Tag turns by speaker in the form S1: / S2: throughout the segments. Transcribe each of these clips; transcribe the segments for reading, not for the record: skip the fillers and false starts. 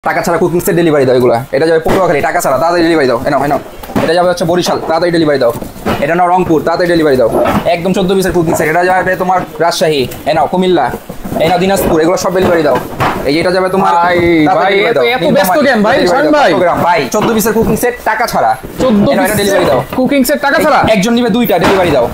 S1: টাকা ছাড়া cooking set delivery দাও এগুলো। এটা যাবে পটুয়াখালী, টাকা ছাড়া তাড়াতাড়ি ডেলিভারি দাও। এনাও এনাও। এটা যাবে হচ্ছে বরিশাল, তাড়াতাড়ি ডেলিভারি দাও। এটা নাও রংপুর, তাড়াতাড়ি ডেলিভারি দাও। একদম 14 পিসের কুকিং সেট। এটা যাবে তোমার রাজশাহী, এনাও কুমিল্লা, এনাও দিনাজপুর, এগুলো সব ডেলিভারি দাও। এই এটা যাবে তোমার
S2: ভাই এত ব্যস্ত কেন ভাই শামিম ভাই?
S1: ভাই 14 পিসের কুকিং সেট টাকা ছাড়া।
S2: 14 পিসের
S1: ডেলিভারি দাও।
S2: কুকিং সেট টাকা ছাড়া।
S1: একজন নিবে দুইটা ডেলিভারি দাও।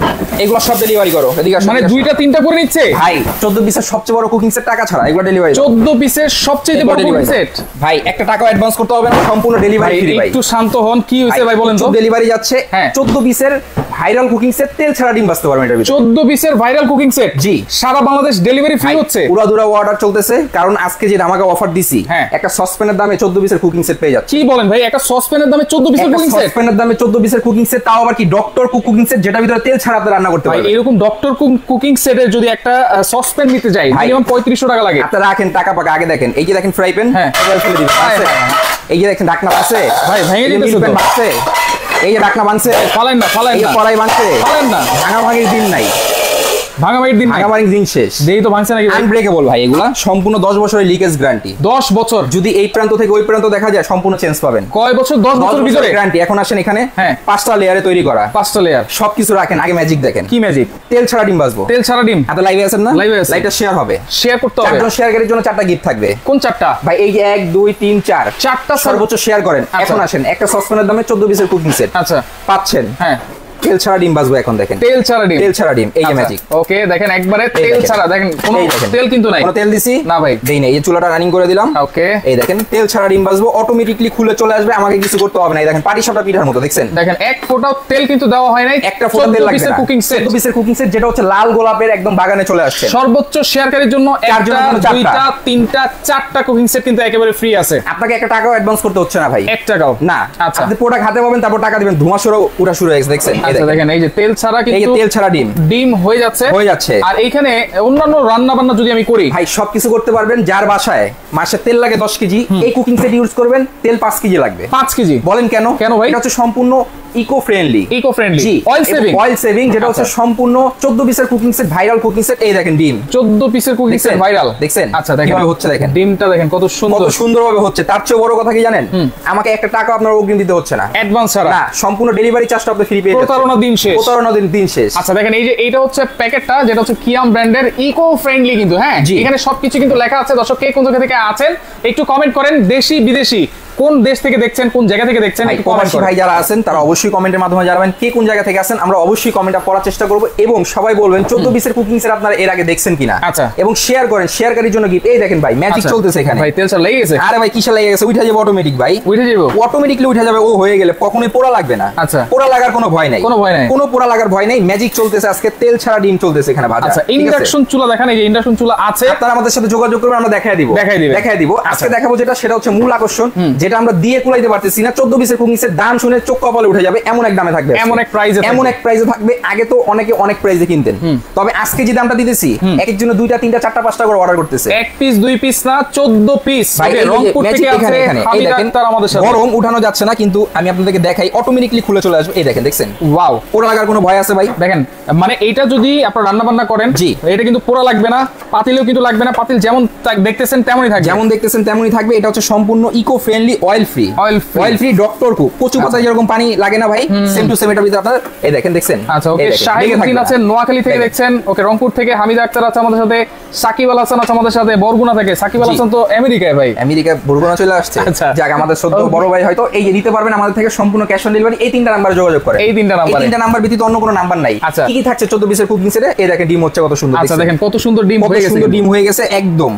S1: এগুলো সব ডেলিভারি করো। এদিকে আসো।
S2: মানে দুইটা তিনটা করে নিচ্ছে
S1: ভাই 14 পিসের সবচেয়ে বড় কুকিং সেট টাকা ছাড়া। এগুলো ডেলিভারি
S2: 14 পিসের সবচেয়ে বড় কুকিং সেট।
S1: ভাই একটা টাকা অ্যাডভান্স করতে হবে না, সম্পূর্ণ ডেলিভারি ফ্রি ভাই।
S2: একটু শান্ত হন, কি হইছে ভাই বলেন তো?
S1: ডেলিভারি যাচ্ছে। 14 পিসের ভাইরাল কুকিং সেট, তেল ছাড়া ডিম ভাজতে পারবেন এটার ভিতরে।
S2: 14 পিসের ভাইরাল কুকিং সেট,
S1: জি
S2: সারা বাংলাদেশ ডেলিভারি ফ্রি হচ্ছে।
S1: পুরো অর্ডার চলতেছে, কারণ আজকে যে আমাকে অফার দিছি, একটা সসপ্যানের দামে 14 পিসের কুকিং সেট পেয়ে যাচ্ছে।
S2: কি বলেন ভাই, একটা সসপ্যানের দামে 14 পিসের কুকিং সেট?
S1: সসপ্যানের দামে 14 পিসের কুকিং সেট, তাও আবার কি ডক্টর কুকিং সেট, যেটা ভিতরে তেল ছাড়া আপনি রান্না করতে পারবেন।
S2: এরকম ডক্টর কুকিং সেটের যদি একটা সসপ্যান নিতে যাই, মিনিমাম 3500 টাকা লাগে।
S1: আপনি রাখেন টাকা পাকা। আগে দেখেন, এই যে দেখেন ফ্রাই প্যান, এবার ফেলে দিবেন। এই যে দেখেন ঢাকনা আছে
S2: ভাই, ভেঙে দিতেছে তো।
S1: এই যে ঢাকনা বানছে,
S2: ফালেন না ফালেন না,
S1: কড়াই বানছে,
S2: ফালেন না।
S1: ভাঙাভাঙির দিন নাই,
S2: ভাঙাভাঙির
S1: দিন শেষ।
S2: দেই তো ভাঙছে নাকি?
S1: আনব্রেকেবল ভাই, এগুলা সম্পূর্ণ 10 বছরের লিকেজ গ্যারান্টি।
S2: 10 বছর?
S1: যদি এই প্রান্ত থেকে ওই প্রান্ত দেখা যায়, সম্পূর্ণ চেঞ্জ পাবেন।
S2: কয় বছর? 10 বছরের ভিতরে
S1: গ্যারান্টি। এখন আসেন এখানে, 5টা লেয়ারে তৈরি করা।
S2: 5টা লেয়ার,
S1: সবকিছু রাখেন। আগে ম্যাজিক দেখেন।
S2: কি ম্যাজিক?
S1: তেল ছাড়া ডিম ভাজবো।
S2: তেল ছাড়া ডিম।
S1: আপনি লাইভে আছেন না?
S2: লাইভে আছি।
S1: লাইভটা শেয়ার হবে,
S2: শেয়ার করতে হবে।
S1: একজন শেয়ারকারীর জন্য 4টা গিফট থাকবে।
S2: কোন 4টা
S1: ভাই? এই যে 1 2 3 4,
S2: 4টা
S1: সর্বোচ্চ শেয়ার করেন। এখন আসেন, একটা সসপ্যানের দামে 14 পিসের কুকিং সেট
S2: আচ্ছা
S1: পাচ্ছেন। তেল ছাড়া ডিম ভাজবো। এখন দেখেন,
S2: তেল ছাড়া ডিম।
S1: তেল ছাড়া ডিম, এই যে ম্যাজিক।
S2: ওকে, দেখেন একবারে তেল ছাড়া। দেখেন কোনো তেল কিন্তু নাই।
S1: কোনো তেল দিছি
S2: না ভাই,
S1: দেই না। এই যে চুলাটা রানিং করে দিলাম।
S2: ওকে,
S1: এই দেখেন তেল ছাড়া ডিম ভাজবো, অটোমেটিক্যালি খুলে চলে আসবে, আমাকে কিছু করতে হবে না। এই দেখেন পাটিসাপটা পিঠার মতো, দেখছেন?
S2: দেখেন এক ফোঁটাও তেল কিন্তু দেওয়া হয় নাই।
S1: একটা ফোঁটা তেল লাগবে না।
S2: কুকিং সেট,
S1: 14 পিসের কুকিং সেট, যেটা হচ্ছে লাল গোলাপের একদম বাগানে চলে আসছে।
S2: সর্বোচ্চ শেয়ারকারীর জন্য একটা, দুইটা, তিনটা, 4টা কুকিং সেট কিন্তু একেবারে ফ্রি আছে।
S1: আপনাকে একটা টাকাও অ্যাডভান্স করতে হচ্ছে না ভাই,
S2: 1 টাকাও না।
S1: আচ্ছা, আপনি প্রোডাক্ট হাতে পাবেন, তারপর টাকা দিবেন। ধোঁয়া সরো উঠা শুরু হয়ে গেছে, দেখছেন?
S2: আচ্ছা দেখেন, এই যে তেল ছাড়া কিন্তু,
S1: এই যে তেল ছাড়া
S2: ডিম হয়ে যাচ্ছে। আর এইখানে অন্যান্য রান্না বান্না যদি আমি করি
S1: ভাই, সবকিছু করতে পারবেন। যার বাসায় মাসে তেল লাগে 10 কেজি, এই কুকিং সেট ইউজ করবেন, তেল 5 কেজি লাগবে।
S2: 5 কেজি?
S1: বলেন কেন?
S2: কেন ভাই?
S1: এটা হচ্ছে সম্পূর্ণ ইকো ফ্রেন্ডলি।
S2: জি,
S1: অয়েল সেভিং, যেটা হচ্ছে সম্পূর্ণ 14 পিসের cooking set, viral cooking set. এই দেখেন ডিম,
S2: 14 পিসের কুকিং সেট ভাইরাল, দেখছেন? আচ্ছা দেখেন কিভাবে
S1: হচ্ছে, দেখেন
S2: ডিমটা দেখেন কত
S1: সুন্দরভাবে হচ্ছে। তার চেয়ে বড় কথা কি জানেন? আমাকে একটা টাকা আপনার অগ্রিম দিতে হচ্ছে না,
S2: অ্যাডভান্স ছাড়া।
S1: না, সম্পূর্ণ ডেলিভারি চার্জটা আপনি ফ্রি পেয়ে যাচ্ছেন।
S2: প্রতারণা দিন শেষ। আচ্ছা দেখেন, এই যে এইটা হচ্ছে প্যাকেটটা, যেটা হচ্ছে কিয়াম ব্র্যান্ডের, ইকো ফ্রেন্ডলি কিন্তু। এখানে সবকিছু কিন্তু লেখা আছে। দর্শক কে কোন জায়গা থেকে আছেন একটু কমেন্ট করেন। দেশি বিদেশি কোন দেশ থেকে দেখছেন, কোন জায়গা থেকে দেখছেন,
S1: প্রবাসী ভাই যারা আছেন তারা অবশ্যই কমেন্টের মাধ্যমে জানাবেন কে কোন জায়গা থেকে আছেন। আমরা অবশ্যই কমেন্টটা পড়ার চেষ্টা করব, এবং সবাই বলবেন 14 পিসের কুকিং সেট আপনারা এর আগে দেখছেন কিনা।
S2: আচ্ছা,
S1: এবং শেয়ার করেন, শেয়ারকারীর জন্য গিফট। এই দেখেন ভাই, ম্যাজিক চলতেছে এখানে।
S2: ভাই তেল ছাড়া লেগে গেছে।
S1: আরে ভাই কিসে লেগে গেছে? উঠে যাবে অটোমেটিক ভাই, উঠে যাবে অটোমেটিক্যালি, উঠে যাবে। ও হয়ে গেলে কখনোই পোড়া লাগবে না।
S2: আচ্ছা,
S1: পোড়া লাগার কোনো ভয় নাই, কোনো পোড়া লাগার ভয় নাই। ম্যাজিক চলতেছে আজকে, তেল ছাড়া ডিম চলতেছে এখানে ভাজা।
S2: আচ্ছা, ইন্ডাকশন চুলা দেখেন, এই যে ইন্ডাকশন চুলা আছে।
S1: আপনারা আমাদের সাথে যোগাযোগ করবেন, আমরা দেখায় দিব। আজকে দেখাবো যেটা, সেটা হচ্ছে মূল আকর্ষণ, যেটা আমরা দিয়ে কুলাইতে পারতেছি না। 14 পিসের কুকিং সেট, দাম শুনে চোখ কপালে উঠে যাবে, এমন এক দামে থাকবে, এমন এক প্রাইসে থাকবে। আগে তো অনেকে অনেক প্রাইসে কিনতেন, তবে আজকে যে দামটা দিতেছি, এক একজন 2টা 3টা 4টা 5টা করে অর্ডার করতেছে।
S2: 1 পিস 2 পিস না, 14 পিস। রংপুর থেকে আছে হামি ডাক্তার আমাদের সাথে।
S1: গরম উঠানো যাচ্ছে না, কিন্তু আমি আপনাদেরকে দেখাই, অটোমেটিক্যালি খুলে চলে আসবে। এই দেখেন, দেখছেন? ওয়াও, পোড়া লাগার কোনো ভয় আছে ভাই?
S2: দেখেন, মানে এইটা যদি আপনারা রান্না বান্না করেন, জি, এটা কিন্তু পোড়া লাগবে না, পাতিলেও কিন্তু লাগবে না। পাতিল যেমন দেখতেছেন তেমনই থাকবে। এটা হচ্ছে সম্পূর্ণ eco friendly, oil free doctor cook. কচু পাতায় যেরকম পানি লাগে না ভাই, সেম টু সেম এটা ভিতরে আপনার। এই দেখেন, দেখছেন? আচ্ছা, ওকে, শাহিদুদ্দিন আছেন নোয়াখালী থেকে দেখছেন। ওকে, রংপুর থেকে হামিদা আক্তার আছে আমাদের সাথে, সাকিব আল হাসান আছে আমাদের সাথে বরগুনা থেকে। সাকিব আল হাসান তো আমেরিকায় ভাই, বরগুনা চলে আসছে। যাক, আমাদের সদ্য বড় ভাই হয়তো এই যে নিতে পারবেন আমাদের থেকে সম্পূর্ণ ক্যাশ অন ডেলিভারি। এই 3টা নাম্বারে যোগাযোগ করেন। এই 3টা নাম্বার ব্যতীত অন্য কোনো নাম্বার নাই। আচ্ছা, কি থাকছে 14 পিসের কুকিং সেটে? এই দেখেন ডিম হচ্ছে কত সুন্দর। আচ্ছা দেখেন কত সুন্দর ডিম হয়ে গেছে
S1: একদম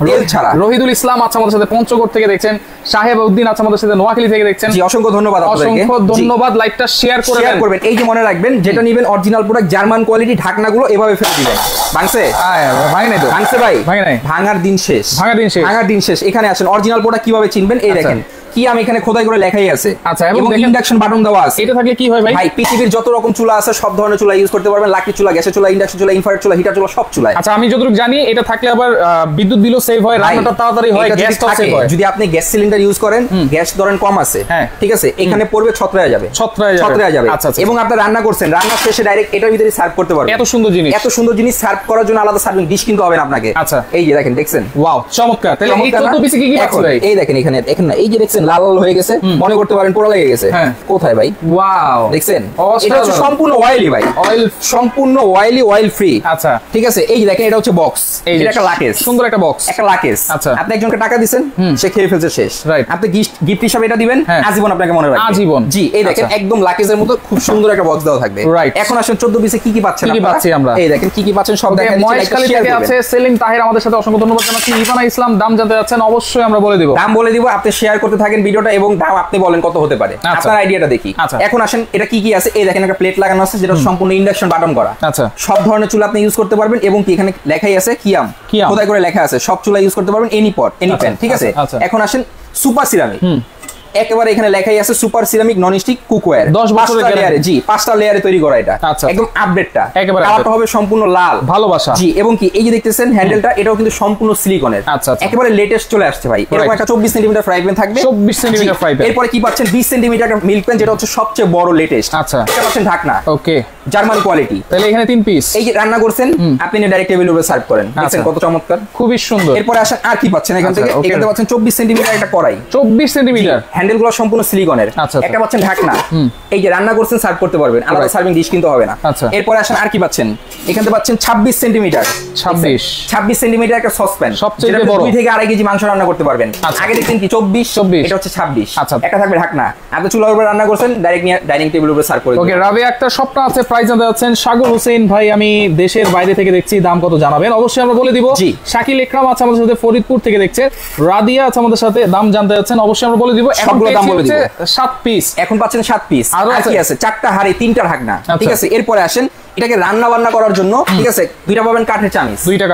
S1: তেল ছাড়া।
S2: রহিদুল ইসলাম আছে আমাদের সাথে পঞ্চগড় থেকে দেখছেন। সাহেব উদ্দিন আছে আমাদের সাথে নোয়াখালী থেকে দেখছেন।
S1: জি, অসংখ্য ধন্যবাদ আপনাদেরকে।
S2: অসংখ্য ধন্যবাদ। লাইভটা শেয়ার করবেন।
S1: এই যে মনে রাখবেন, যেটা নেবেন অরিজিনাল প্রোডাক্ট, জার্মান কোয়ালিটি, ঢাকনাগুলো এভাবে ফেলে দিবেন। ভাঙছে?
S2: ভাঙে নাই তো?
S1: ভাঙছে ভাই, ভাঙার দিন শেষ। এখানে আসেন, অরিজিনাল প্রোডাক্ট কিভাবে চিনবেন? এই দেখেন, কি আমি এখানে খোদাই করে লেখাই আছে।
S2: আচ্ছা,
S1: এবং ইন্ডাকশন বাটন দেওয়া আছে।
S2: এটা থাকলে কি হয় ভাই?
S1: ভাই পৃথিবীর যত রকম চুলা আছে সব ধরনের চুলা ইউজ করতে পারবেন, লাকড়ি চুলা, গ্যাসের চুলা, ইন্ডাকশন চুলা, ইনফ্রারেড চুলা, হিটার চুলা, সব চুলা।
S2: আচ্ছা, আমি যতটুকু জানি এটা থাকলে আবার বিদ্যুৎ বিলও সেভ হয়, রান্নাটা তাড়াতাড়ি হয়, গ্যাসটাও সেভ হয়।
S1: যদি আপনি গ্যাস সিলিন্ডার ইউজ করেন, গ্যাস ধরেন কম আছে, ঠিক আছে, এখানে পড়বে ছত্রায়া যাবে, ছত্রায়া যাবে। এবং আপনি রান্না করছেন, রান্না শেষে ডাইরেক্ট এটার ভিতরে সার্ভ করতে পারবেন।
S2: এত সুন্দর জিনিস,
S1: এত সুন্দর জিনিস সার্ভ করার জন্য আলাদা সার্ভিং ডিশ কিনতে হবে না আপনাকে।
S2: আচ্ছা,
S1: এই যে দেখেন, দেখছেন,
S2: ওয়াও চমৎকার। তাহলে এই 14 পিসে কি কি আছে ভাই?
S1: এই দেখেন, এখানে দেখেন না, এই যে দেখছেন লাল লাল হয়ে গেছে, মনে করতে পারেন পোড়া লেগে গেছে। কোথায় ভাই?
S2: ওয়াও,
S1: দেখছেন, এটা হচ্ছে সম্পূর্ণ অয়েলি ভাই, অয়েল, সম্পূর্ণ অয়েলি, অয়েল ফ্রি।
S2: আচ্ছা,
S1: ঠিক আছে। এই যে দেখেন, এটা হচ্ছে বক্স, এটা একটা লাকেজ,
S2: সুন্দর একটা বক্স,
S1: একটা লাকেজ।
S2: আচ্ছা,
S1: আপনি একজনকে টাকা দিবেন, সে খেয়ে ফেলছে, শেষ। আপনি গিফট হিসাবে এটা দিবেন, আজীবন আপনাকে মনে রাখবে, আজীবন। জি, এই দেখেন একদম লাকেজের মতো খুব সুন্দর একটা বক্স দেওয়া থাকবে। এখন আসেন 14 পিসে কি কি পাচ্ছেন,
S2: কি কি পাচ্ছি আমরা,
S1: এই দেখেন কি কি পাচ্ছেন সব দেখেন।
S2: মহেশখালী থেকে আছে সেলিম তাহির, আমাদের সাথে অসংখ্য ধন্যবাদ জানাচ্ছি। ইভানা ইসলাম, দাম জানতে যাচ্ছেন, অবশ্যই আমরা বলে দিব,
S1: দাম বলে দিব। আপনি শেয়ার করতে থাকেন ভিডিওটা এবং দাম আপনি বলেন কত হতে পারে, আপনার আইডিয়াটা দেখি। এখন আসেন এটা কি কি আছে। এই দেখেন একটা প্লেট লাগানো আছে, যেটা সম্পূর্ণ ইন্ডাকশন বাটন করা। আচ্ছা, সব ধরনের চুলা আপনি ইউজ করতে পারবেন এবং কি এখানে লেখাই আছে কিয়াম, খোদাই করে লেখা আছে, সব চুলা ইউজ করতে পারবেন, এনি পট, এনি প্যান। ঠিক আছে। এখন আসেন সুপার সিরামিক, একেবারে এখানে লেখাই আছে super ceramic non stick cookware, 10 বছরের লেয়ারে। জি, 5টা লেয়ারে তৈরি করা এটা, একদম আপডেটটা, একেবারে কালারটা হবে সম্পূর্ণ লাল, ভালোবাসা। জি, এবং কি এই যে দেখতেছেন হ্যান্ডেলটা, এটাও কিন্তু সম্পূর্ণ সিলিকনের। আচ্ছা, একেবারে লেটেস্ট চলে আসছে ভাই। এরকম একটা 24 সেমি ফ্রাই প্যান থাকবে, 24 সেমি ফ্রাই প্যান। এরপরে কি পাচ্ছেন? 20 সেমি একটা মিল্ক প্যান, যেটা হচ্ছে সবচেয়ে বড় লেটেস্ট। আচ্ছা, এটা পাচ্ছেন ঢাকনা, ওকে, জার্মানি কোয়ালিটি। তাহলে এখানে 3 পিস। এই যে রান্না করছেন আপনি, ডাইরেক্ট টেবিলের উপরে সার্ভ করেন, দেখেন কত চমৎকার, খুবই সুন্দর। এরপরে আসেন আর কি পাচ্ছেন এখান থেকে? এখানে পাচ্ছেন 24 সেমি একটা কড়াই, 24 সেমি, হ্যান্ডেলগুলো সম্পূর্ণ সিলিকনের। একটা পাচ্ছেন ঢাকনা, এই যে রান্না করছেন সার্ভ করতে পারবেন, আলাদা সার্ভিং ডিশ কিনতে হবে না। এরপরে আসেন আর কি পাচ্ছেন? এখানে পাচ্ছেন 26 সেমি, 26 সেমি একটা সসপ্যান, সবচেয়ে বড়, 2 থেকে 2.5 কেজি মাংস রান্না করতে পারবেন। আগে দেখতেন কি 24, এটা হচ্ছে 26। একটা থাকবে ঢাকনা, আপনি চুলার উপরে রান্না করছেন, ডাইরেক্ট নিয়ে ডাইনিং টেবিলের উপরে সার্ভ করে দিবেন। ওকে, রাবিয়া একটা স্বপ্ন আছে, প্রাইস জানতে যাচ্ছেন। সাগর হোসেন ভাই, আমি দেশের বাইরে থেকে দেখছি, দাম কত জানাবেন? অবশ্যই আমরা বলে দিব। শাকিল ইকরাম আছে আমাদের সাথে, ফরিদপুর থেকে দেখছে। রাদিয়া আছে আমাদের সাথে, দাম জানতে যাচ্ছেন, অবশ্যই আমরা বলে দিব। সবগুলো দাম বলে দিব। 7 পিস, এখন পাচ্ছেন 7 পিস। আর কি আছে? 4টা হাঁড়ি, 3টা ঢাকনা। ঠিক আছে। এরপরে আসেন এটাকে রান্না বান্না করার জন্য, ঠিক আছে, 2টা পাবেন কাঠের চামিচ, 2টা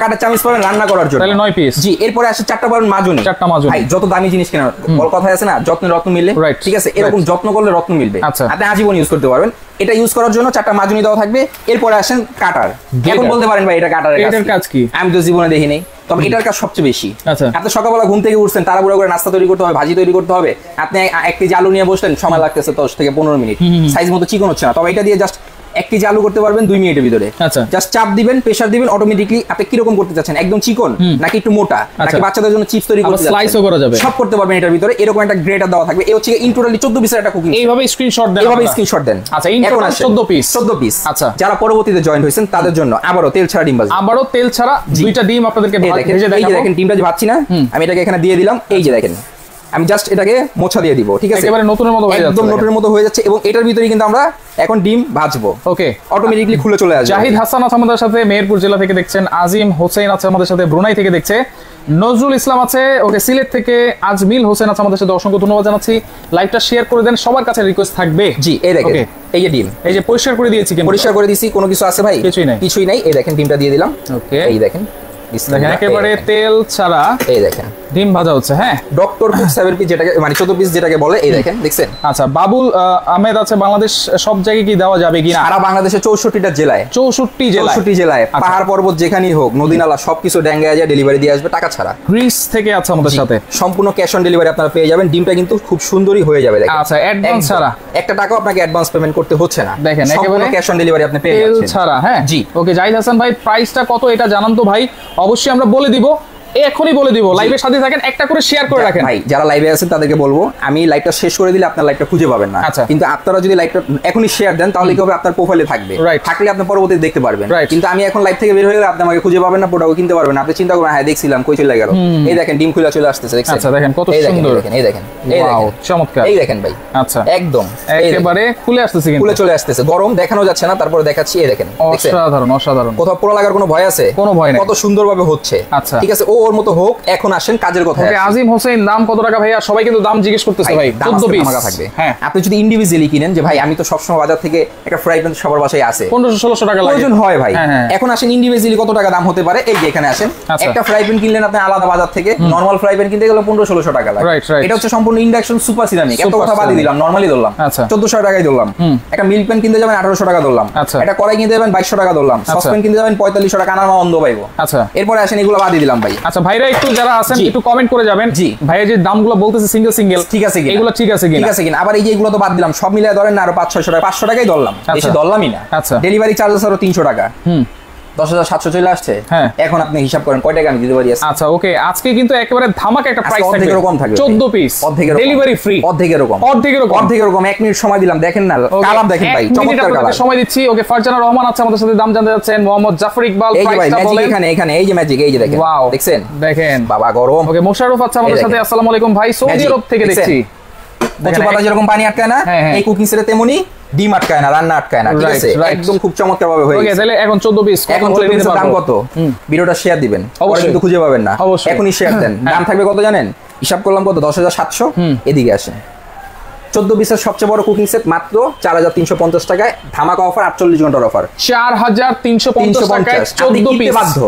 S1: কাঠের চামিচ পাবেন রান্না করার জন্য, তাহলে 9 পিস। জি, এরপরে আসে 4টা পাবেন মাজুনি, 4টা মাজুনি। ভাই যত দামি জিনিস কেন, বল কথা আছে না, যত্নে রত্ন মিলে। ঠিক আছে, এরকম যত্ন করলে রত্ন মিলবে। আপনি আজীবন ইউজ করতে পারবেন। এটা ইউজ করার জন্য 4টা মাজুনি দেওয়া থাকবে। এরপরে আসেন কাটার। এখন বলতে পারেন ভাই এটা কাটারের কাজ কি? আমি তো জীবনে দেখিনি, তবে এটার কাজ সবচেয়ে বেশি। আপনি সকালবেলা ঘুম থেকে উঠছেন, তাড়াহুড়ো করে নাস্তা তৈরি করতে হবে, ভাজি তৈরি করতে হবে, আপনি 1 কেজি আলু নিয়ে বসলেন, সময় লাগতেছে 10 থেকে 15 মিনিট, সাইজ মতো চিকন হচ্ছে না। তবে এটা দিয়ে জাস্ট 1 কেজি আলু করতে পারবেন 2 মিনিটের ভিতরে। জাস্ট চাপ দিবেন, প্রেসার দিবেন, অটোমেটিকলি আপনি কি রকম করতে চাচ্ছেন, একদম চিকন নাকি একটু মোটা, নাকি বাচ্চাদের জন্য চিপস তৈরি করতে চাচ্ছেন, স্লাইসও করা যাবে, সব করতে পারবেন এটার ভিতরে। এরকম একটা গ্রেটার দেওয়া থাকবে। এই হচ্ছে ইন টোটালি 14 পিসের একটা কুকিং। এইভাবে স্ক্রিনশট দেন, এইভাবে স্ক্রিনশট দেন। আচ্ছা, ইন টোটাল 14 পিস। আচ্ছা, যারা পরবর্তীতে জয়েন হয়েছেন তাদের জন্য আবারো তেল ছাড়া ডিম ভাজি, আবারো তেল ছাড়া 2টা ডিম আপনাদেরকে ভেজে দেখাবো। এই যে দেখেন ডিমটা যে ভাজছি না, আমি এটাকে এখানে দিয়ে দিলাম। এই যে দেখেন, আমি জাস্ট এটাকে মোছা দিয়ে দিব। ঠিক আছে, একেবারে নতুনের মতো হয়ে যাচ্ছে, একদম নতুনের মতো হয়ে যাচ্ছে। এবং এটার ভিতরে কিন্তু আমরা এখন ডিম ভাজবো। ওকে, অটোমেটিক্যালি খুলে চলে আসবে। জাহিদ হাসান আছে আমাদের সাথে, মেহেরপুর জেলা থেকে দেখছেন। আজিম হোসেন আছে আমাদের সাথে, ব্রুনাই থেকে দেখছে। নজরুল ইসলাম আছে, ওকে, সিলেট থেকে। আজমিল হোসেন আছে আমাদের সাথে, অসংখ্য ধন্যবাদ জানাচ্ছি। লাইভটা শেয়ার করে দেন, সবার কাছে রিকোয়েস্ট থাকবে। জি, এই দেখেন, এই যে ডিম, এই যে পরিষ্কার করে দিয়েছি, পরিষ্কার করে দিয়েছি, কোনো কিছু আছে ভাই? কিছুই নাই। এই দেখেন ডিমটা দিয়ে দিলাম। ওকে, এই দেখেন, একেবারে তেল ছাড়া। এই দেখেন ডিম ভাজা হচ্ছে। হ্যাঁ, ডক্টর কুক 7 পিস, যেটাকে মানে 14 পিস যেটাকে বলে। এই দেখেন, দেখছেন? আচ্ছা, বাবুল আহমেদ আছে, বাংলাদেশ সব জায়গায় কি দেওয়া যাবে কিনা? সারা বাংলাদেশে 64টা জেলায়, 64 জেলায়, পাহাড় পর্বত যেখানেই হোক, নদী নালা সবকিছু ড্যাঙ্গায় যায়, ডেলিভারি দিয়ে আসবে টাকা ছাড়া। গ্রিস থেকে আছে আমাদের সাথে, সম্পূর্ণ ক্যাশ অন ডেলিভারি আপনারা পেয়ে যাবেন। ডিমটা কিন্তু খুব সুন্দরই হয়ে যাবে। দেখেন, আচ্ছা, অ্যাডভান্স ছাড়া, একটা টাকাও আপনাকে অ্যাডভান্স পেমেন্ট করতে হচ্ছে না। দেখেন, একেবারে ক্যাশ অন ডেলিভারি আপনি পেয়ে যাচ্ছেন ছাড়া। হ্যাঁ, জি। ওকে, জাহিদ হাসান ভাই, প্রাইসটা কত এটা জানান তো ভাই। অবশ্যই আমরা বলে দিব, এখনই বলে দিব। লাইভের সাথে থাকেন, একটা করে শেয়ার করে রাখেন। ভাই যারা লাইভে আছেন তাদেরকে বলবো, আমি লাইভটা শেষ করে দিলে আপনার লাইভটা খুঁজে পাবেন না। কিন্তু আপনারা যদি লাইভটা এখনই শেয়ার দেন, তাহলে কি হবে, আপনার প্রোফাইলে থাকবে, থাকলে আপনি পরবর্তীতে দেখতে পারবেন। কিন্তু আমি এখন লাইভ থেকে বের হয়ে গেলে আপনি আমাকে খুঁজে পাবেন না, প্রোডাক্ট কিনতে পারবেন না। আপনি চিন্তা করবেন, হ্যাঁ দেখছিলাম, কই চলে গেল। এই দেখেন ডিম খুলে চলে আসতেছে। আচ্ছা, দেখেন কত সুন্দর, এই দেখেন, ওয়াও, চমৎকার। এই দেখেন ভাই, আচ্ছা, একদম একেবারে খুলে আসতেছে, খুলে চলে আসতেছে। গরম দেখানো যাচ্ছে না, তারপরে দেখাচ্ছি। এই দেখেন, অসাধারণ, অসাধারণ। কোথাও পোড়া লাগার কোনো ভয় আছে? কোনো ভয় নেই, কত সুন্দরভাবে হচ্ছে। আচ্ছা, ঠিক আছে। ও ওর মতো হোক, এখন আসেন কাজের কথা।
S2: আজিম হোসেন দাম কত টাকা ভাইয়া? সবাই কিন্তু দাম জিজ্ঞেস করতেছে ভাই। 14 পিস
S1: থাকবে। হ্যাঁ, আপনি যদি ইন্ডিভিজুয়ালি কিনেন যে ভাই আমি তো সবসময় বাজার থেকে একটা ফ্রাই প্যান সবার বাসায় আছে
S2: 1500-1600 টাকা লাগে,
S1: প্রয়োজন হয় ভাই। এখন আসেন ইন্ডিভিজুয়ালি কত টাকা দাম হতে পারে, এই যে এখানে আসেন। একটা ফ্রাই প্যান কিনলেন আপনি আলাদা বাজার থেকে, নরমাল ফ্রাই প্যান কিনতে গেলে 1500-1600 টাকা লাগে। এটা হচ্ছে সম্পূর্ণ ইন্ডাকশন সুপার সিরামিক, এত কথা বাদ দিলাম, নরমালি ধরলাম 1400 টাকায় ধরলাম। একটা মিল্ক প্যান কিনতে যাবেন 1800 টাকা ধরলাম, একটা কড়াই কিনতে যাবেন 2200 টাকা ধরলাম, সসপ্যান কিনতে যাবেন 4500 টাকা, আনার অন্ধ পাইবো। এরপরে আসেন এগুলো বাদ দিলাম ভাই।
S2: আচ্ছা ভাইরা একটু যারা আছেন একটু কমেন্ট করে যাবেন
S1: জি
S2: ভাইয়া যে দামগুলো বলতেছে সিঙ্গেল সিঙ্গেল ঠিক আছে কিনা, এগুলো ঠিক আছে কিনা,
S1: ঠিক আছে কিনা। আবার এই যে এগুলো তো বাদ দিলাম, সব মিলিয়ে ধরেন না আরো 500-600 টাকা, 500 টাকাই ধরলাম, বেশি ধরলামই না। ডেলিভারি চার্জেস আরো 300 টাকা, 10,700 চলে আসছে। এখন আপনি হিসাব করেন কয় টাকা আমি দিতে পারি।
S2: আচ্ছা ওকে, আজকে কিন্তু একেবারে ধামাকা একটা প্রাইস থাকবে,
S1: অর্ধেক এরকম থাকবে,
S2: 14 পিস ডেলিভারি ফ্রি, অর্ধেক এরকম
S1: 1 মিনিট সময় দিলাম, দেখেন না কালার দেখেন ভাই, চমৎকার কালার।
S2: সময় দিচ্ছি। ওকে, ফারজানা রহমান আছে আমাদের সাথে, দাম জানতে যাচ্ছেন। মোহাম্মদ জাফর ইকবাল,
S1: এই যে ভাই ম্যাজিক এখানে এই যে ম্যাজিক, এই যে দেখেন, ওয়াও দেখছেন,
S2: দেখেন
S1: বাবা গরম।
S2: ওকে, মোশাররফ আছে আমাদের সাথে, আসসালামু আলাইকুম ভাই, সৌদি আরব থেকে দেখছি।
S1: কচু পাতা যেরকম পানি আটকায় না, এই কুকিং সেটে তেমনি ডিম আটকায় না, রান্না আটকায় না, ঠিক আছে, একদম খুব চমৎকার ভাবে হয়ে গেছে।
S2: তাহলে এখন 14 পিস,
S1: এখন 14 পিসের দাম কত? ভিডিওটা শেয়ার দিবেন, পরে কিন্তু খুঁজে পাবেন না, এখনই শেয়ার দেন। দাম থাকবে কত জানেন? হিসাব করলাম কত, 10,700। এদিকে আসেন, 14 পিসের সবচেয়ে বড় কুকিং সেট মাত্র 4,350 টাকায়, ধামাকা অফার, 48 ঘন্টার অফার,
S2: 4,350 টাকায় 14 পিস, বাধ্য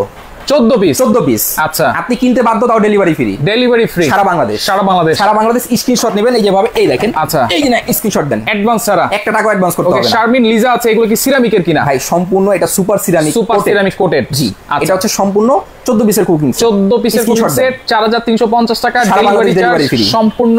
S2: 14 পিস। আচ্ছা,
S1: আপনি কিনতে বাধ্য, তাও ডেলিভারি ফ্রি,
S2: ডেলিভারি ফ্রি সারা বাংলাদেশ, সারা বাংলাদেশ।
S1: স্ক্রিনশট নেবেন, এই যেভাবে, এই দেখেন।
S2: আচ্ছা,
S1: এই যে না, স্ক্রিনশট দেন,
S2: অ্যাডভান্স ছাড়া
S1: 1 টাকা অ্যাডভান্স করতে হবে না।
S2: শারমিন লিজা আছে, এগুলো কি সিরামিকের কিনা?
S1: ভাই সম্পূর্ণ এটা সুপার সিরামিক
S2: কোটেড।
S1: জি, এটা হচ্ছে সম্পূর্ণ 14 পিসের কুকিং সেট,
S2: 14 পিসের কুকিং সেট, 4,350 টাকা, ডেলিভারি ফ্রি, সম্পূর্ণ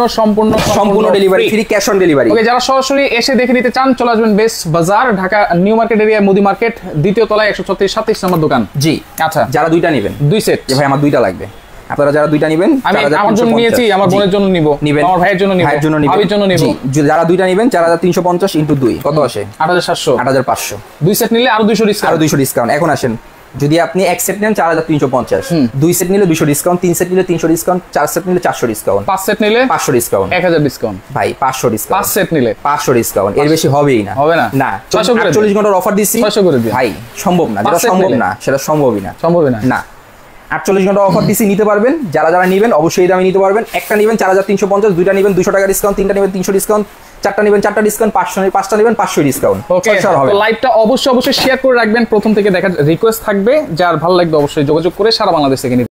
S2: delivery free, cash on delivery. Okay, যারা সরাসরি এসে দেখে নিতে চান চলে আসবেন বেস্ট বাজার, ঢাকা নিউ মার্কেট এরিয়া, মুদি মার্কেট, দ্বিতীয় তলায় 136-37 নম্বর দোকান।
S1: জি, আচ্ছা, যারা দুইটা নেবেন, 2 সেট, ভাই আমার দুইটা লাগবে, আপনারা যারা দুইটা নেবেন,
S2: আমি আমার জন্য নিয়েছি, আমার বোনের জন্য নিব, আমার ভাইয়ের জন্য নিব, ভাবির জন্য নিব।
S1: যারা দুইটা নেবেন 4,350 * 2 কত আসে?
S2: 8,700,
S1: 8,500।
S2: 2 সেট নিলে আরো 200 ডিসকাউন্ট,
S1: এখন আসেন, যদি আপনি 1 সেট নেন 4,350, 2 সেট নিলে 200 ডিসকাউন্ট, 3 সেট নিলে 300 ডিসকাউন্ট, 4 সেট নিলে 400 ডিসকাউন্ট,
S2: 5 সেট নিলে
S1: 500 ডিসকাউন্ট,
S2: 1000 ডিসকাউন্ট।
S1: ভাই 500 ডিসকাউন্ট,
S2: 5 সেট নিলে
S1: 500 ডিসকাউন্ট, এর বেশি হবেই না,
S2: হবে না,
S1: না 48 ঘন্টার অফার দিছি,
S2: 600 করে দিন
S1: ভাই, সম্ভব না, যেটা সম্ভব না সেটা সম্ভবই না, না 48 ঘন্টা অফার দিছি, নিতে পারবেন। যারা নিবেন অবশ্যই দামে নিতে পারবেন। একটা নিবেন 4,350, দুইটা নিবেন 200 টাকা ডিসকাউন্ট, তিনটা নিবেন 300 ডিসকাউন্ট, চারটা নিবেন 4টা ডিসকাউন্ট, পাঁচটা নিবেন 500 ডিসকাউন্ট।
S2: ওকে, লাইভটা অবশ্যই শেয়ার করে রাখবেন, প্রথম থেকে দেখার রিকোয়েস্ট থাকবে, যার ভালো লাগবে অবশ্যই যোগাযোগ করে সারা বাংলাদেশ থেকে